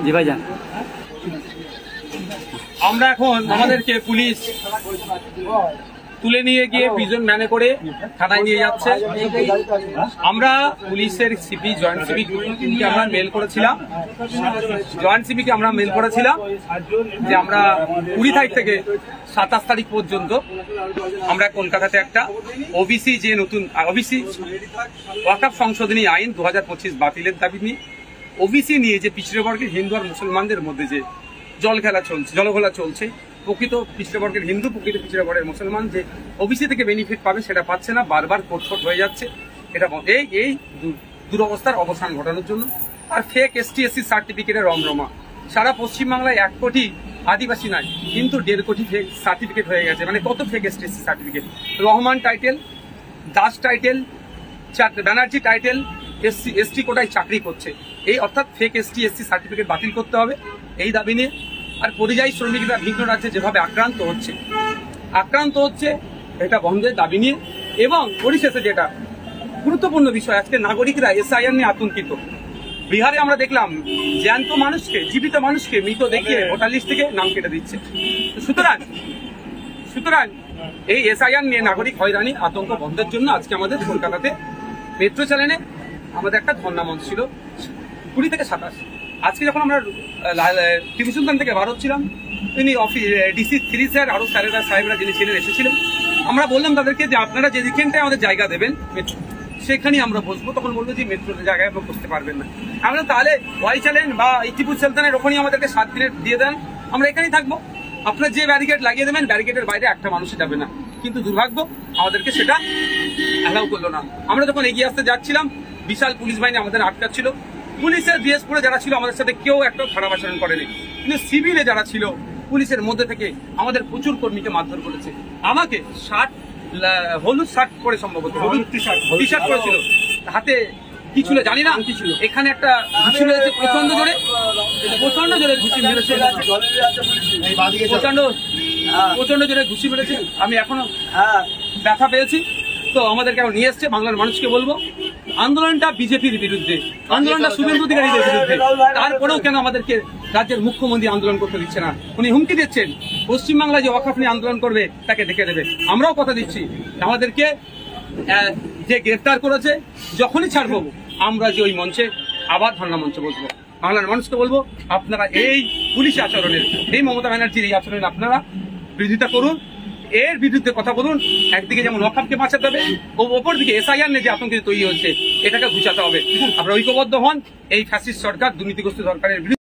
জি ভাইজান, আমরা এখন আমাদেরকে পুলিশ তুলে নিয়ে গিয়ে প্রিজন ভ্যানে করে থানায় নিয়ে যাচ্ছে। আমরা পুলিশের সিপি জয়েন্ট সিপিকে আমরা মেল করেছিলাম যে আমরা 20 তারিখ থেকে 27 তারিখ পর্যন্ত আমরা কলকাতাতে একটা ওবিসি যে নতুন ওবিসি ওয়াকফ সংশোধনী আইন 2025 বাতিলের দাবি নিয়ে ওবিসি নিয়ে যে পিছড়ে বর্গের হিন্দু আর মুসলমানদের মধ্যে যে জলঘোলা চলছে, প্রকৃত পিছড়ে বর্গের হিন্দু, প্রকৃত পিছড়ে বর্গের মুসলমান যে ওবিসি থেকে বেনিফিট পাবে সেটা পাচ্ছে না, বারবার কোটফোট হয়ে যাচ্ছে। এটা এই দুরবস্থার অবসান ঘটানোর জন্য। আর ফেক ST SC সার্টিফিকেটের রমরমা সারা পশ্চিমবাংলায় 1 কোটি আদিবাসী নাই, কিন্তু 1.5 কোটি ফেক সার্টিফিকেট হয়ে গেছে। মানে কত fake ST SC certificate, Rahman title, Das title, Banerjee title, ST কোটায় চাকরি করছে। এই অর্থাৎ ফেক ST SC সার্টিফিকেট বাতিল করতে হবে এই দাবি নিয়ে। আর পরিযায়ী শ্রমিকরা ভিন্ন রাজ্যে যেভাবে আক্রান্ত হচ্ছে এটা বন্ধের দাবি নিয়ে। এবং পরিশেষে যেটা গুরুত্বপূর্ণ বিষয়, আজকে নাগরিকরা SIR নিয়ে আতঙ্কিত। বিহারে আমরা দেখলাম জ্যান্ত মানুষকে, জীবিত মানুষকে মৃত দেখিয়ে ভোটার লিস্ট থেকে নাম কেটে দিচ্ছে। সুতরাং এই SIR নিয়ে নাগরিক হয়রানি আতঙ্ক বন্ধের জন্য আজকে আমাদের কলকাতাতে মেট্রো চ্যানেলে আমাদের একটা ধর্ণা মঞ্চ ছিল 20 থেকে 27। আজকে যখন আমরা টিভি সুলতান থেকে বার হচ্ছিলাম, তিনি DC 3 স্যার আরো সাহেবরা যিনি ছিলেন এসেছিলেন। আমরা বললাম তাদেরকে যে আপনারা যে যেখানটায় আমাদের জায়গা দেবেন মেট্রো, সেখানেই আমরা বসবো। তখন বললো যে মেট্রোর জায়গায় আপনারা বসতে পারবেন না। আমরা তাহলে ওয়াই চ্যানেল বা টিপু সুলতানের ওখানেই আমাদেরকে 7 দিনের দিয়ে দেন, আমরা এখানেই থাকবো। আপনার যে ব্যারিকেড লাগিয়ে দেবেন, ব্যারিকেডের বাইরে একটা মানুষই যাবে না। কিন্তু দুর্ভাগ্য আমাদেরকে সেটা অ্যালাউ করলো না। আমরা যখন এগিয়ে আসতে যাচ্ছিলাম, বিশাল পুলিশ বাহিনী আমাদের আটকাচ্ছিল। পুলিশের ড্রেস পরে যারা ছিল আমাদের সাথে কেউ একটা খারাপ আচরণ করেনি, কিন্তু সিভিলে যারা ছিল পুলিশের মধ্যে থেকে আমাদের প্রচুর কর্মীকে মারধর করেছে। আমাকে হলুদ শার্ট পরে, সম্ভবত হলুদ টি শার্ট পরেছিল, হাতে কি ছিল জানি না, এখানে একটা ঘুষি মেরেছে, প্রচন্ড জোরে ঘুষি মেরেছে, প্রচন্ড জোরে ঘুষি মেরেছে। আমি এখনো ব্যথা পেয়েছি। তো আমাদেরকে এখন নিয়ে এসছে। বাংলার মানুষকে বলবো, আন্দোলনটা বিজেপির বিরুদ্ধে, আন্দোলনটা শুভেন্দু অধিকারীদের বিরুদ্ধে। তারপরেও কেন আমাদেরকে রাজ্যের মুখ্যমন্ত্রী আন্দোলন করতে দিচ্ছে না? উনি হুমকি দিচ্ছেন পশ্চিমবাংলায় যে ওয়াকফ নিয়ে আন্দোলন করবে তাকে ডেকে দেবে। আমরাও কথা দিচ্ছি, আমাদেরকে যে গ্রেফতার করেছে যখনই ছাড়বো আমরা যে ওই মঞ্চে আবার ধর্ণা মঞ্চে বসবো। বাংলার মানুষকে বলবো, আপনারা এই পুলিশ আচরণের, এই মমতা ব্যানার্জির এই আচরণের আপনারা বিরোধিতা করুন, এর বিরুদ্ধে কথা বলুন। একদিকে যেমন ওয়াকফকে বাঁচাতে হবে, ও অপরদিকে SIR নিয়ে যে আতঙ্কিত তৈরি হচ্ছে এটাকে ঘুচাতে হবে। আপনারা ঐক্যবদ্ধ হন এই ফ্যাসিস্ট সরকার, দুর্নীতিগ্রস্ত সরকারের বিরুদ্ধে।